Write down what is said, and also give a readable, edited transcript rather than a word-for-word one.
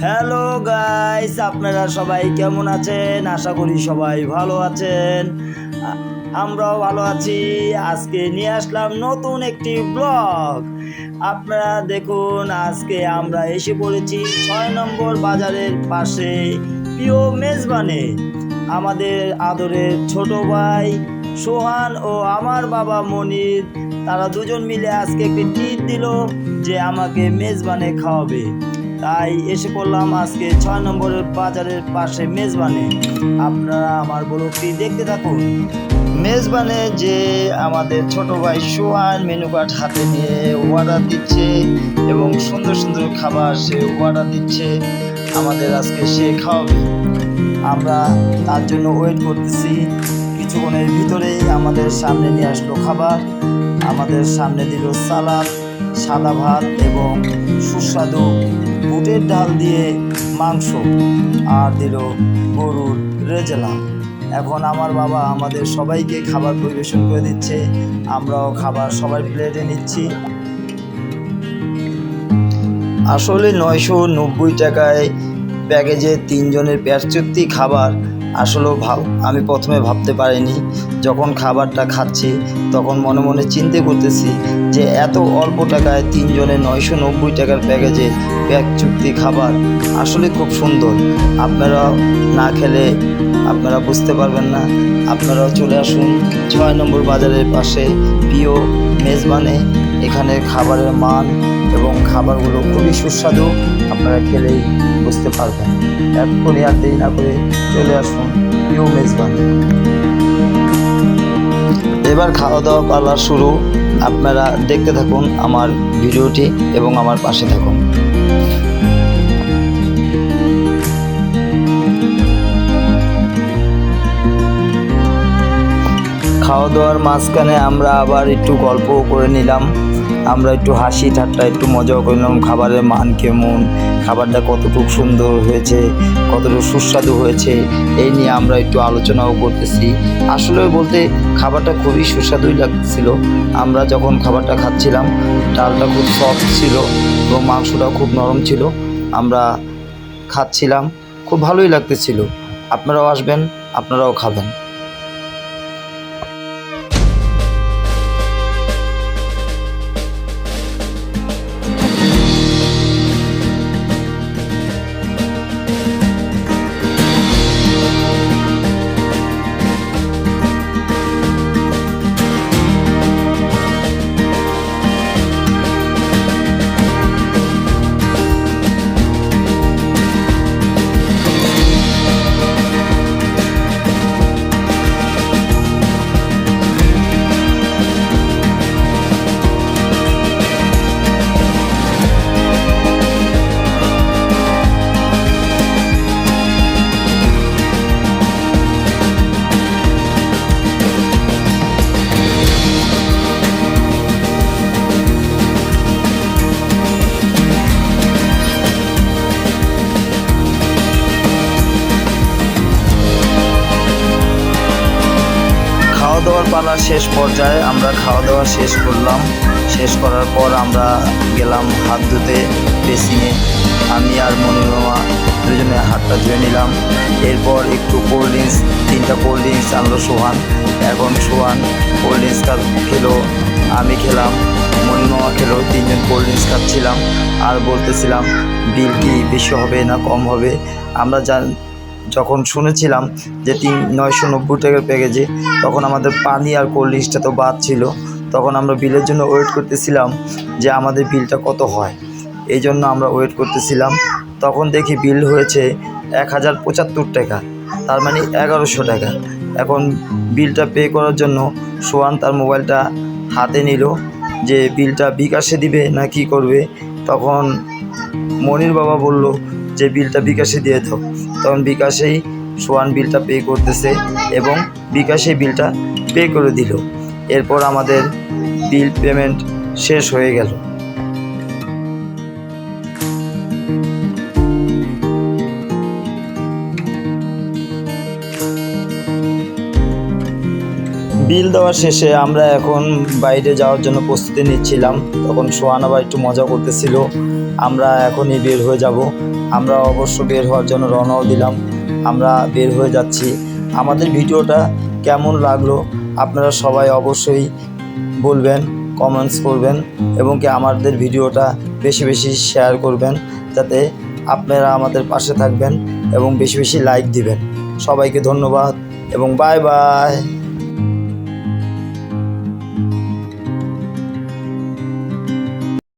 Hello guys, আপনারা সবাই কেমন আছেন? আশা করি সবাই ভালো আছেন। আমরাও ভালো আছি। আজকে নিয়ে আসলাম নতুন একটি ব্লগ। আপনারা দেখুন, আজকে আমরা এসে পড়েছি 6 নম্বর বাজারের পাশে প্রিয় মেজবানে। আমাদের আদরের ছোট ভাই সোহান ও আমার বাবা মনির, তারা দুজন মিলে আজকে একটি ট্রিট দিল যে আমাকে মেজবানে খাওয়াবে। তাই এসে পড়লাম আজকে 6 নম্বরের বাজারের পাশে মেজবানে। আপনারা আমার ব্লগটি দেখতে থাকুন। মেজবানে যে আমাদের ছোট ভাই সোহান মেনু কার্ড হাতে নিয়ে অর্ডার দিচ্ছে এবং সুন্দর সুন্দর খাবার সে অর্ডার দিচ্ছে, আমাদের আজকে সে খাওয়াবে। আমরা তার জন্য ওয়েট করতেছি। কিছুক্ষণের ভিতরেই আমাদের সামনে নিয়ে আসলো খাবার। আমাদের সামনে দিল সালাদ, সাদা ভাত এবং সুস্বাদু বুটের ডাল দিয়ে মাংস, আর দিল গরুর রেজালা। এখন আমার বাবা আমাদের সবাইকে খাবার পরিবেশন করে দিচ্ছে। আমরাও খাবার সবাই প্লেটে নিচ্ছি। আসলে 990 টাকায় প্যাকেজে 3 জনের পেট চুক্তি খাবার আসলেও আমি প্রথমে ভাবতে পারিনি। যখন খাবারটা খাচ্ছি তখন মনে মনে চিন্তা করতেছি যে এত অল্প টাকায় 3 জনের 990 টাকার প্যাকেজে পেট চুক্তি খাবার আসলে খুব সুন্দর। আপনারা না খেলে আপনারা বুঝতে পারবেন না। আপনারাও চলে আসুন 6 নম্বর বাজারের পাশে প্রিয় মেজবানে। এখানে খাবারের মান এবং খাবারগুলো খুবই সুস্বাদু, আপনারা খেলেই বুঝতে পারবেন। এক্ষুনি আর দেরি না করে চলে আসুন প্রিয় মেজবান। এবার খাওয়া দাওয়া পালা শুরু। আপনারা দেখতে থাকুন আমার ভিডিওটি এবং আমার পাশে থাকুন। খাওয়া দাওয়ার মাঝখানে আমরা আবার একটু গল্পও করে নিলাম। আমরা একটু হাসি ঠাট্টা একটু মজাও করলাম। খাবারের মান কেমন, খাবারটা কতটুকু সুন্দর হয়েছে, কতটুকু সুস্বাদু হয়েছে, এই নিয়ে আমরা একটু আলোচনাও করতেছি। আসলে বলতে খাবারটা খুবই সুস্বাদুই লাগছিল। আমরা যখন খাবারটা খাচ্ছিলাম ডালটা খুব সফট ছিল এবং মাংসটাও খুব নরম ছিল। আমরা খাচ্ছিলাম, খুব ভালোই লাগতেছিল। আপনারাও আসবেন, আপনারাও খাবেন। খাওয়া দাওয়ার পালা শেষ পর্যায়ে আমরা খাওয়া দাওয়া শেষ করলাম। শেষ করার পর আমরা গেলাম হাত ধুতে বেসিনে। আমি আর মনিমামা দুজনে হাতটা ধুয়ে নিলাম। এরপর একটু কোল্ড ড্রিঙ্কস, 3টা কোল্ড ড্রিঙ্কস আনলো সোহান। এখন সোহান কোল্ড ড্রিঙ্কসটা খেলো, আমি খেলাম, মনিমামা খেলো। 3জন কোল্ড ড্রিঙ্কস খাচ্ছিলাম আর বলতেছিলাম বিল কি বেশি হবে না কম হবে। আমরা যখন শুনেছিলাম যে 990 টাকার প্যাকেজে, তখন আমাদের পানি আর কোল্ড ড্রিঙ্কসটা তো বাদ ছিল। তখন আমরা বিলের জন্য ওয়েট করতেছিলাম যে আমাদের বিলটা কত হয়, এই জন্য আমরা ওয়েট করতেছিলাম। তখন দেখি বিল হয়েছে 1075 টাকা, তার মানে 1100 টাকা। এখন বিলটা পে করার জন্য সোহান তার মোবাইলটা হাতে নিল যে বিলটা বিকাশে দিবে না কি করবে। তখন মনির বাবা বলল যে বিলটা বিকাশে দিয়ে দাও। তখন বিকাশেই সোহান বিলটা পে করতেছে এবং বিকাশে বিলটা পে করে দিল। এরপর আমাদের বিল পেমেন্ট শেষ হয়ে গেল। বিল দেওয়া শেষে আমরা এখন বাইরে যাওয়ার জন্য প্রস্তুতি নিচ্ছিলাম। তখন সোহান আবার একটু মজা করতেছিল। আমরা এখনই বের হয়ে যাব। আমরা অবশ্য বের হওয়ার জন্য রওনাও দিলাম। আমরা বের হয়ে যাচ্ছি। আমাদের ভিডিওটা কেমন লাগলো আপনারা সবাই অবশ্যই বলবেন, কমেন্টস করবেন এবং কি আমাদের ভিডিওটা বেশি বেশি শেয়ার করবেন, যাতে আপনারা আমাদের পাশে থাকবেন এবং বেশি বেশি লাইক দিবেন। সবাইকে ধন্যবাদ এবং বাই বাই।